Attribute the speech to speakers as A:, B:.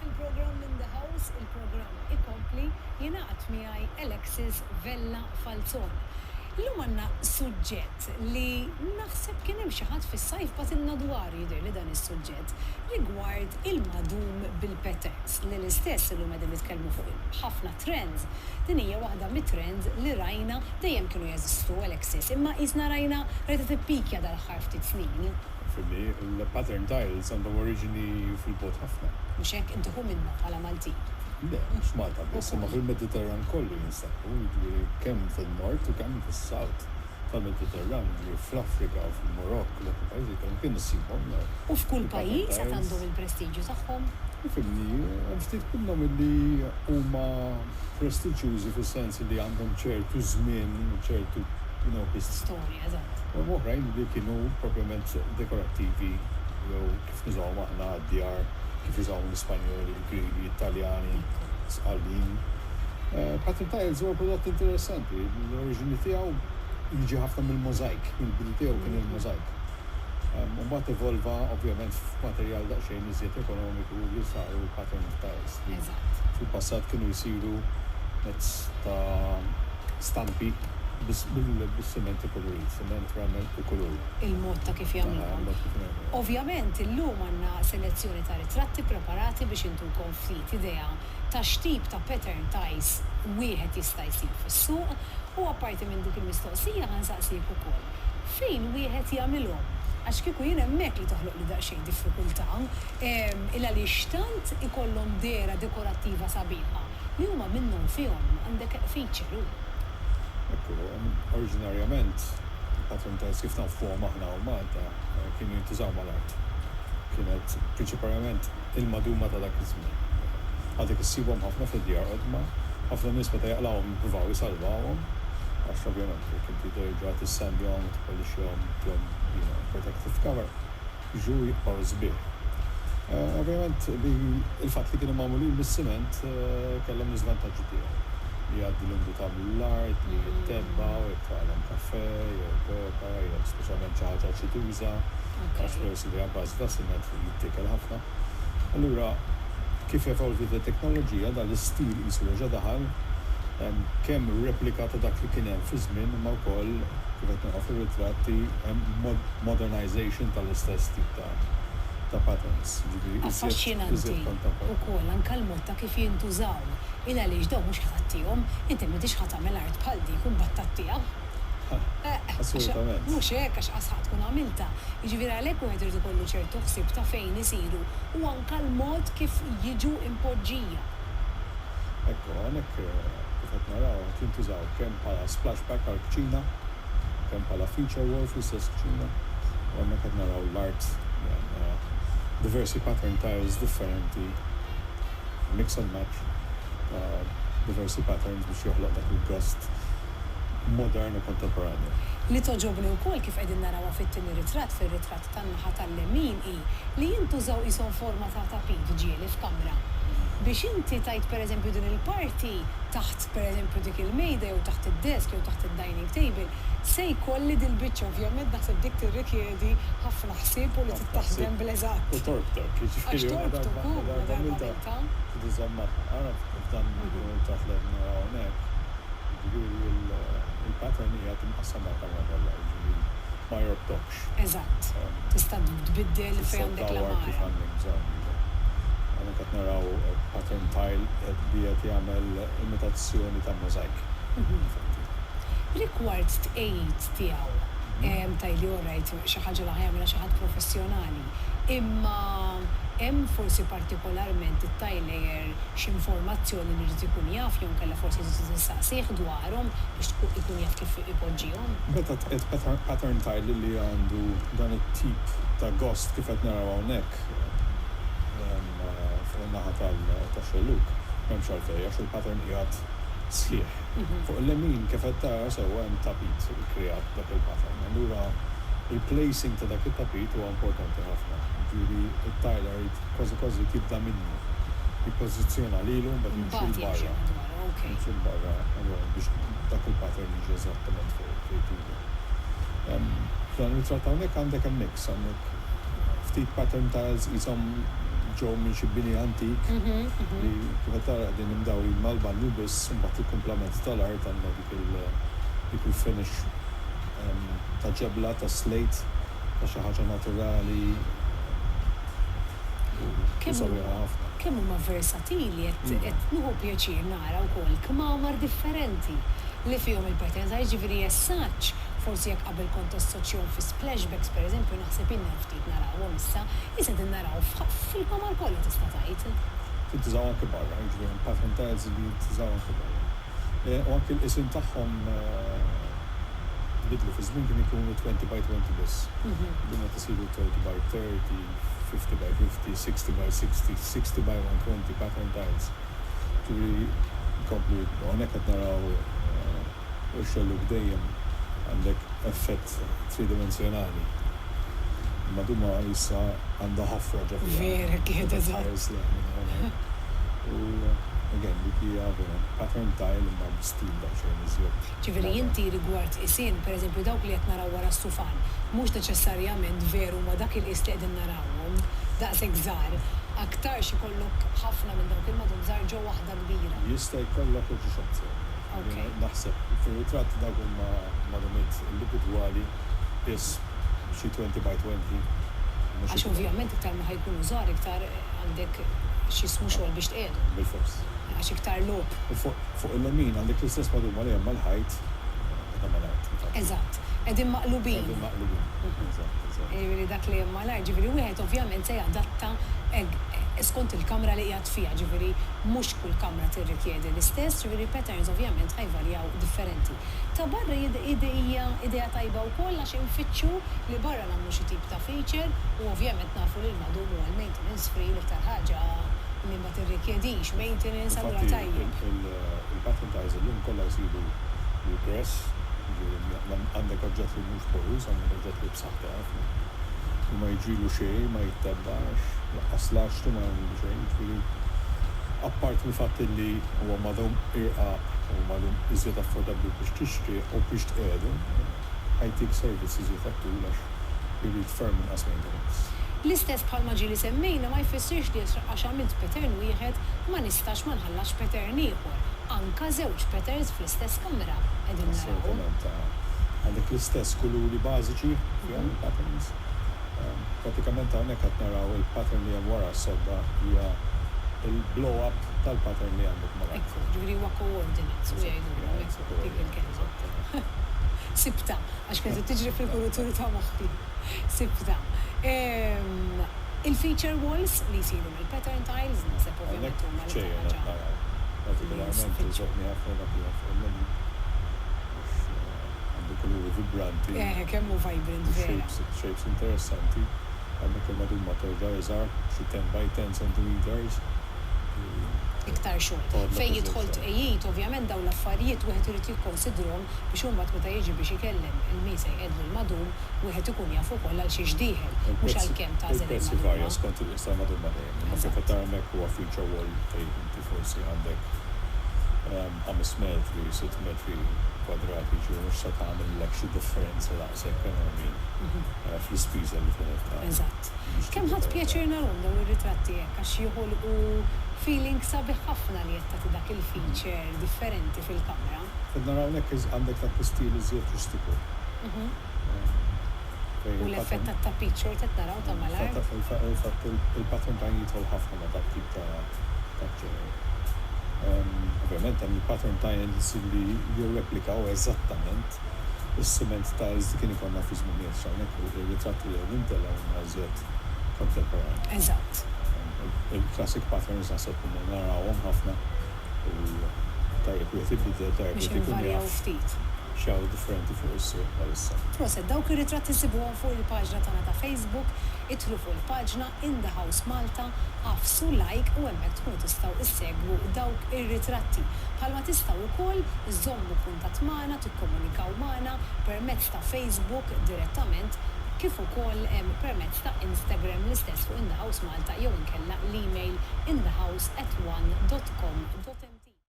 A: fil-programm In the House, il-programm ikompli jingħaqad miegħi Alexis Vella Falzon. Illum għandna suġġett li naħseb kien hemm xi ħadd fis-sajf batilna dwar jidher li dan is-suġġett rigward il-magħdum bil-patterns li l-istess illum qegħdin nitkellmu fuq ħafna trends. Din hija waħda mit-trends li rajna dejjem kienu jeżistu Alexis, imma qisna rajna tippikja dal-aħħar ftit snin.
B: Fili, il-pattern tiles għandhom oriġini fil-bot ħafna.
A: Mhux hekk intuħu minna bħala Maltin.
B: Le, mhux Malta biss, imma fil-Mediterran kollu jinsabu, jiġifieri kemm fin-Nord u kemm fis-South tal-Mediterran, jiġifieri fl-Afrika, fil-Marokk, dak il-pajjiżi kellhom kien issibhom.
A: U f'kull pajjiż qed għandhom il-prestiġju tagħhom.
B: Fimni, hemm ftit minnhom illi huma prestiġjużi fis-sens li għandhom ċertu żmien u ċertu
A: storja, eżatt.
B: U oħrajn li kienu propjament dekorattivi, jew kif nużawhom aħna għad-djar, kif jużawhom l-Ispanjoli, l-Griegi, Italjani, Sqallin. Pattern tiles huwa prodott interessanti, l-oriġini tiegħu jiġi ħafna mill-możajk, mill-bidu tiegħu kien il-możajk. U mbagħad evolva ovvjament f'materjal daqsxejn iżjed ekonomiku li saru pattern tiles. Fil-passat kienu jsiru mezz ta' stampi bis-siment kolorit, siment ramel u kolor.
A: Il-mod ta' kif jagħmluhom. Ovvjament illum għandna selezzjoni ta' ritratti preparati biex intukom ftit idea ta' x'tip ta' pattern tiles wieħed jista' jsir fis-suq u apparti minn dik il-mistoqsija ħansaqsik ukoll. Fejn wieħed jagħmilhom? Għax kieku jien hemmhekk li toħloq li daqsxejn diffikultà, il għaliex tant ikollhom dera dekorattiva sabiħa li huma minnhom fihom għandek feature.
B: Ekku, oriġinarjament, il-pattern tiles kif nafuhom aħna u Malta kienu jintużaw mal-art. Kienet prinċipalment il-maduma ta' dak iż-żmien. Għadek issibhom ħafna fid-djar qodma, ħafna nies meta jaqlawhom jippruvaw jisalvawhom, għax ovvjament jekk inti terġa' tissandjahom, tippolixxihom, tihom protective cover, jiġu jibqgħu sbieħ. Ovvjament il-fatt li kienu magħmulin bis-siment kellhom l-iżvantaġġi tiegħu. Jgħaddi l-indu tagħmlu l-art, li jittebba, u jitfgħalhom kaffè, jew koka, jew speċjalment xi ħaġa xi tuża, għax forsi li għabbaż ta' siment jittekel ħafna. Allura kif evolvit it-teknoloġija dan l-istil qisu reġa' daħal kemm replika ta' dak li kien hemm fi żmien imma wkoll kif qed naraw fir-ritratti hemm modernization tal-istess tip ta' patterns.
A: Affaxxinanti ukoll anke l-mod ta' kif jintużaw. Il għaliex dawn mhux ħatattihom, inti m'intix ħatamel art bħal dik u mbagħad tiegħek.
B: Assolutament.
A: Mhux hekk għax qasħat tkun għamilta. Jiġifieri għalhekk wieħed irid ikollu ċertu ħsieb ta' fejn isiru u anke l-mod kif jiġu impoġġija.
B: Ekku, hawnhekk kif qed naraw qed jintużaw kemm bħala splashback għall-kċina, kemm bħala feature wall fl-istess kċina, u hemmhekk qed naraw l-art diversi pattern tiles differenti, mix and match. Diversi patterns biex joħloq dak il-gost modern u kontemporanju.
A: Li toġobni wkoll kif qegħdin narawha fit-tieni ritratt, fir-ritratt tan-naħa tal-lemin hi li jintużaw ishom forma ta' tapit ġieli f'kamra. Biex inti tajt pereżempju din il-parti taħt pereżempju dik il-mejda jew taħt id-desk jew taħt id-dining table, se jkolli dil-biċċa ovvjament naħseb dik tirrikjedi ħafna ħsieb u li tittaħdem bl-eżatt.
B: U torbtok,
A: jiġifieri darba
B: tiżammar ara f'dan il-taħt li naraw hawnhekk, jiġifieri il-pattern hija tinqassam mal-kamra kollha, jiġifieri ma jorbtokx.
A: Eżatt. Tista' tbiddel fejn għandek l-amara.
B: Għana qed naraw pattern tile li qed jagħmel imitazzjoni ta' możajk.
A: Rigward tqejjid tiegħu, tajli orajt xi ħaġa li ħajamilha xi ħadd professjonali, imma hemm forsi partikolarment it-tajler x'informazzjoni li jrid ikun jaf jew kellha forsi tistaqsih dwarhom biex ikun jaf kif ipoġġihom.
B: Meta tqed pattern tile li għandu dan it-tip ta' gost kif qed naraw hawnhekk naħa tal-xelluk, m'hemmx għalfejn għax il-pattern qiegħed sħiħ. Fuq il-lemin kif qed tara sewwa hemm tapit ikkrijat dak il-pattern. Allura il-placing ta' dak it-tapit huwa importanti ħafna. Jiġifieri it-tiler kważi tibda minnu. Jippożizzjona lilu mbagħad jimxi l-barra. Jimxi l-barra biex dak il-pattern jiġi eżattament fuq il-tiler. Dan il-tratt hawnhekk għandek hemm mix, għandek ftit pattern tiles qishom ġew minn xi bini antik li kif qed tara qegħdin imdawrin mal-banju biss imbagħad il-kumplament tal-art għandna dik il-finish ta' ġebla ta' slate ta' xi ħaġa naturali.
A: Kemm huma versatili qed nieħu pjaċir nara wkoll kmamar differenti li fihom il-patterns jiġifieri jessaġġ forsi jekk qabel kont assoċjahom fi splashbacks pereżempju naħseb inna ftit narawhom issa issa din naraw fil-kmamar kollha tista' tgħid.
B: Tintużaw anke barra, jiġifieri pattern tiles li jintużaw anke barra. U anke l-isim tagħhom bidlu fi żmien kien ikunu 20 by 20 biss. Dinna tisiru 30 by 30, 50 by 50, 60 by 60, 60 by 120 pattern tiles. Ġifieri komplu hawnhekk qed naraw ix-xelluk dejjem għandek effett tridimensjonali. Maduma issa għandha ħafra ġefri.
A: Vera kienet eżatt.
B: U again, dik hija pattern tile imma b'stil daqsxejn iżjed.
A: Ġifieri inti rigward isien, pereżempju dawk li qed naraw wara s-sufan, mhux neċessarjament veru ma dak il-qis li qegħdin narawhom daqshekk żgħar. Aktar xi jkollok ħafna minn dawk il-madum żgħar ġew waħda kbira.
B: Jista' jkollok il-ġuxozza. Naħseb fir-ritratt dawk huma madumiet individwali biss xi 20 by 20.
A: Għax ovvjament iktar ma ħajkunu żgħar iktar għandek xi ismu xogħol biex tqiegħdu.
B: Bil-fors.
A: Għax iktar logħob.
B: Fuq il-lemin għandek l-istess maduma li hemm mal-ħajt mal-art.
A: Eżatt, qegħdin maqlubin.
B: Qegħdin maqlubin.
A: Ġifieri dak li hemm mal-art, ġifieri wieħed ovvjament se jadatta skont il-kamra li qiegħed fiha, ġifieri mhux kull kamra tirrikjedi l-istess, ġifieri patterns ovvjament ħajvarjaw differenti. Ta' barra idea tajba wkoll għax infittxu li barra nagħmlu xi tip ta' feature u ovvjament nafu li l-madum huwa l-maintenance free l-iktar ħaġa li ma tirrikjedix maintenance allura tajjeb.
B: Il-pattern tiles illum kollha jsiru regress, għandek oġġett li mhux porus, għandek oġġett li b'saħħta ħafna. U ma jiġrilu xejn, ma jittabbax, laqqas laxtu ma jagħmlu xejn, ġifieri apart mill-fatt li huwa madhom irqaq u madhom iżjed affordabbli biex tixtri u biex tqiegħdu, ħajtik service iżjed attul għax irid ferm inqas maintenance.
A: L-istess bħalma ġieli semmejna ma jfissirx li għax għamilt pattern wieħed ma nistax ma nħallax pattern ieħor. Anka żewġ patterns fl-istess kamra qegħdin naraw.
B: Għandek l-istess kuluri bażiċi fihom il-patterns. Pratikament hawnhekk qed naraw il-pattern li hemm wara s-sodda hija il-blow-up tal-pattern li għandek mal-art.
A: Ekku, ġifieri huwa coordinates u jgħidulhom ekku dik il-kelma. Sibta, għax kienet tiġri fil-kuruturi ta' moħħi. Sibta. Il-feature walls li jsiru mill-pattern tiles, naħseb ovvjament huma l-ħaġa.
B: Partikolarment iżobni ħafna dak li għafna għandu kuluri vibranti.
A: Kemm hu vibrant vera.
B: Shapes interessanti. Għandek il-madumma terġa' iżgħar xi 10 by 10 centimeters.
A: Iktar xogħol. Fejn jidħol tqejjid, ovvjament dawn l-affarijiet wieħed irid jikkonsidrhom biex imbagħad meta jiġi biex ikellem il-miesa jqedlu l-madum wieħed ikun jaf ukoll għal xi ġdieħel mhux għalkemm tażel il-madumma.
B: Il-prezzi varja skont il-qis tal-madumma dejjem. Ma kif qed tara hemmhekk huwa feature wall fejn inti forsi għandek 5 metri, 6 metri kwadrati ġifieri mhux se tagħmellek xi differenza daqshekk fl-ispiża li kienet ta'.
A: Eżatt. Kemm ħadd pjaċir narhom dawn ir-ritratti hekk għax jieħolqu feeling sabiħ ħafna li qed tagħti dak il-feature differenti fil-kamra.
B: Qed naraw hekk għandek dak l-istil iżjed rustiku.
A: U l-effett tat-tapit xort qed naraw ta' mal-art.
B: Il-fatt il-pattern ta' jidħol ħafna ma' dak tip ta' ġener. Ovvjament hemm il-pattern tiles li jirreplikaw eżattament is-cement tiles li kien ikollna fi żminijiet x'hawnhekk ir-ritratti li nintellgħu huma żjed kontemporanji.
A: Eżatt.
B: Il-classic patterns naħseb li narawhom ħafna u tajjeb wieħed ibidel tajjeb
A: biex invarjaw ftit.
B: Xaw differenti fuq is-suq bħalissa.
A: Proset, dawk ir-ritratti sibuhom fuq il-paġna tagħna ta' Facebook, idħlu fuq il-paġna In the House Malta, għafsu like u hemmhekk tkunu tistgħu issegwu dawk ir-ritratti. Bħalma tistgħu wkoll iżommu kuntatt magħna, tikkomunikaw magħna permezz ta' Facebook direttament kif ukoll permezz ta' Instagram l-istess fuq In the House Malta jew inkella l-email inthehouse@one.com.